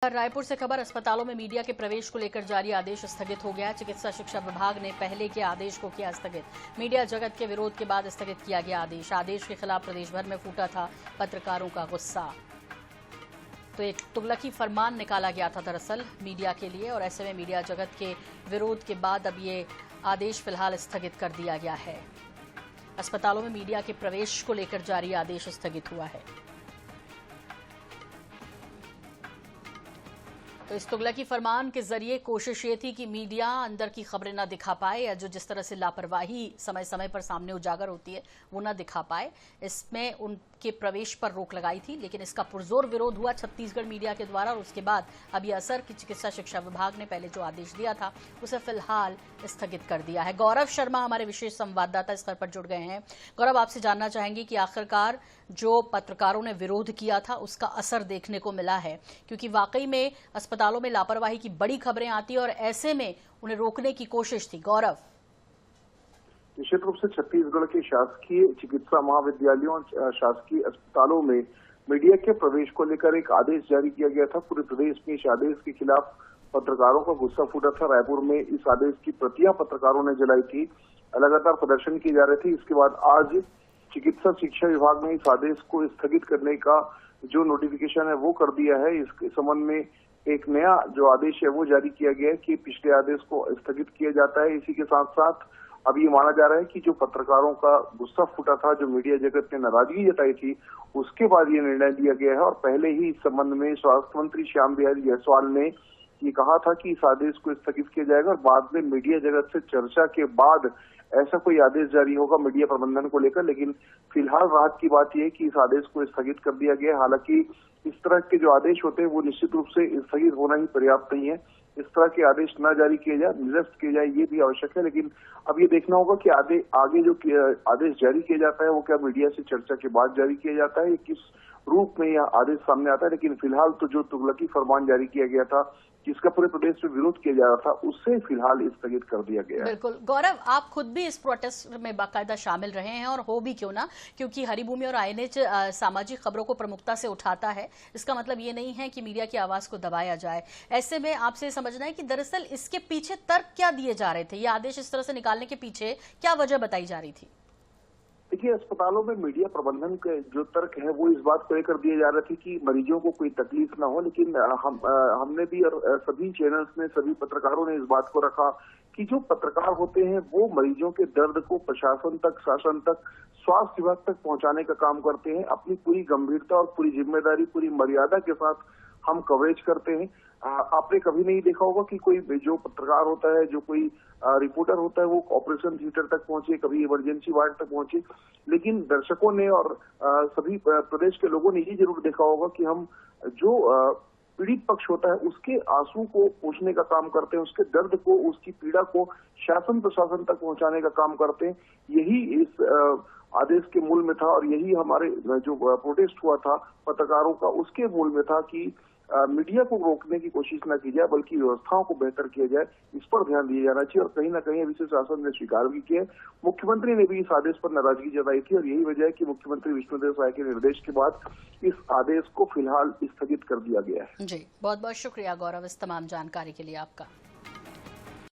रायपुर से खबर। अस्पतालों में मीडिया के प्रवेश को लेकर जारी आदेश स्थगित हो गया। चिकित्सा शिक्षा विभाग ने पहले के आदेश को किया स्थगित। मीडिया जगत के विरोध के बाद स्थगित किया गया आदेश। आदेश के खिलाफ प्रदेश भर में फूटा था पत्रकारों का गुस्सा। तो एक तुगलकी फरमान निकाला गया था दरअसल मीडिया के लिए, और ऐसे में मीडिया जगत के विरोध के बाद अब ये आदेश फिलहाल स्थगित कर दिया गया है। अस्पतालों में मीडिया के प्रवेश को लेकर जारी आदेश स्थगित हुआ है। तो इस तुगलकी फरमान के जरिए कोशिश ये थी कि मीडिया अंदर की खबरें न दिखा पाए, या जो जिस तरह से लापरवाही समय समय पर सामने उजागर होती है वो न दिखा पाए। इसमें उनके प्रवेश पर रोक लगाई थी, लेकिन इसका पुरजोर विरोध हुआ छत्तीसगढ़ मीडिया के द्वारा, और उसके बाद अब यह असर कि चिकित्सा शिक्षा विभाग ने पहले जो आदेश दिया था उसे फिलहाल स्थगित कर दिया है। गौरव शर्मा हमारे विशेष संवाददाता इस खबर पर जुड़ गए हैं। गौरव, आपसे जानना चाहेंगे कि आखिरकार जो पत्रकारों ने विरोध किया था उसका असर देखने को मिला है, क्योंकि वाकई में अस्पतालों में लापरवाही की बड़ी खबरें आती है और ऐसे में उन्हें रोकने की कोशिश थी। गौरव, निश्चित रूप से छत्तीसगढ़ के शासकीय चिकित्सा महाविद्यालयों और शासकीय अस्पतालों में मीडिया के प्रवेश को लेकर एक आदेश जारी किया गया था। पूरे प्रदेश में इस आदेश के खिलाफ पत्रकारों का गुस्सा फूटा था। रायपुर में इस आदेश की प्रतियां पत्रकारों ने जलाई थी। लगातार प्रदर्शन किए जा रहे थे। इसके बाद आज चिकित्सा शिक्षा विभाग ने इस आदेश को स्थगित करने का जो नोटिफिकेशन है वो कर दिया है। इसके संबंध में एक नया जो आदेश है वो जारी किया गया है कि पिछले आदेश को स्थगित किया जाता है। इसी के साथ साथ अब ये माना जा रहा है कि जो पत्रकारों का गुस्सा फूटा था, जो मीडिया जगत ने नाराजगी जताई थी, उसके बाद ये निर्णय लिया गया है। और पहले ही इस संबंध में स्वास्थ्य मंत्री श्याम बिहारी जायसवाल ने ये कहा था कि इस आदेश को स्थगित किया जाएगा, और बाद में मीडिया जगत से चर्चा के बाद ऐसा कोई आदेश जारी होगा मीडिया प्रबंधन को लेकर। लेकिन फिलहाल राहत की बात यह है कि इस आदेश को स्थगित कर दिया गया है। हालांकि इस तरह के जो आदेश होते हैं वो निश्चित रूप से स्थगित होना ही पर्याप्त नहीं है। इस तरह के आदेश न जारी किए जाए, निरस्त किए जाए, ये भी आवश्यक है। लेकिन अब ये देखना होगा कि आगे जो आदेश जारी किया जाता है वो क्या मीडिया से चर्चा के बाद जारी किया जाता है, किस रूप में यह आदेश सामने आता है। लेकिन फिलहाल तो जो तुगलकी फरमान जारी किया गया था, जिसका पूरे प्रदेश में विरोध किया जा रहा था, उससे फिलहाल स्थगित कर दिया गया है। बिल्कुल गौरव, आप खुद भी इस प्रोटेस्ट में बाकायदा शामिल रहे हैं, और हो भी क्यों ना, क्योंकि हरिभूमि और आईएनएच सामाजिक खबरों को प्रमुखता से उठाता है। इसका मतलब ये नहीं है कि मीडिया की आवाज को दबाया जाए। ऐसे में आपसे समझना है कि दरअसल इसके पीछे तर्क क्या दिए जा रहे थे, ये आदेश इस तरह से निकालने के पीछे क्या वजह बताई जा रही थी? देखिए, अस्पतालों में मीडिया प्रबंधन के जो तर्क है वो इस बात को लेकर दिए जा रहे थे कि मरीजों को कोई तकलीफ ना हो। लेकिन हमने भी और सभी चैनल्स ने, सभी पत्रकारों ने इस बात को रखा कि जो पत्रकार होते हैं वो मरीजों के दर्द को प्रशासन तक, शासन तक, स्वास्थ्य विभाग तक पहुंचाने का काम करते हैं। अपनी पूरी गंभीरता और पूरी जिम्मेदारी, पूरी मर्यादा के साथ हम कवरेज करते हैं। आपने कभी नहीं देखा होगा कि कोई जो पत्रकार होता है, जो कोई रिपोर्टर होता है, वो ऑपरेशन थिएटर तक पहुंचे, कभी इमरजेंसी वार्ड तक पहुंचे। लेकिन दर्शकों ने और सभी प्रदेश के लोगों ने ये जरूर देखा होगा कि हम जो पीड़ित पक्ष होता है उसके आंसू को पोंछने का काम करते हैं, उसके दर्द को, उसकी पीड़ा को शासन प्रशासन तक पहुंचाने का काम करते हैं। यही इस आदेश के मूल में था, और यही हमारे जो प्रोटेस्ट हुआ था पत्रकारों का, उसके मूल में था कि मीडिया को रोकने की कोशिश न की जाए, बल्कि व्यवस्थाओं को बेहतर किया जाए। इस पर ध्यान दिया जाना चाहिए। और कहीं ना कहीं अभी से शासन ने स्वीकार भी किया। मुख्यमंत्री ने भी इस आदेश पर नाराजगी जताई थी, और यही वजह है कि मुख्यमंत्री विष्णुदेव साय के निर्देश के बाद इस आदेश को फिलहाल स्थगित कर दिया गया है। जी, बहुत बहुत शुक्रिया गौरव इस तमाम जानकारी के लिए आपका।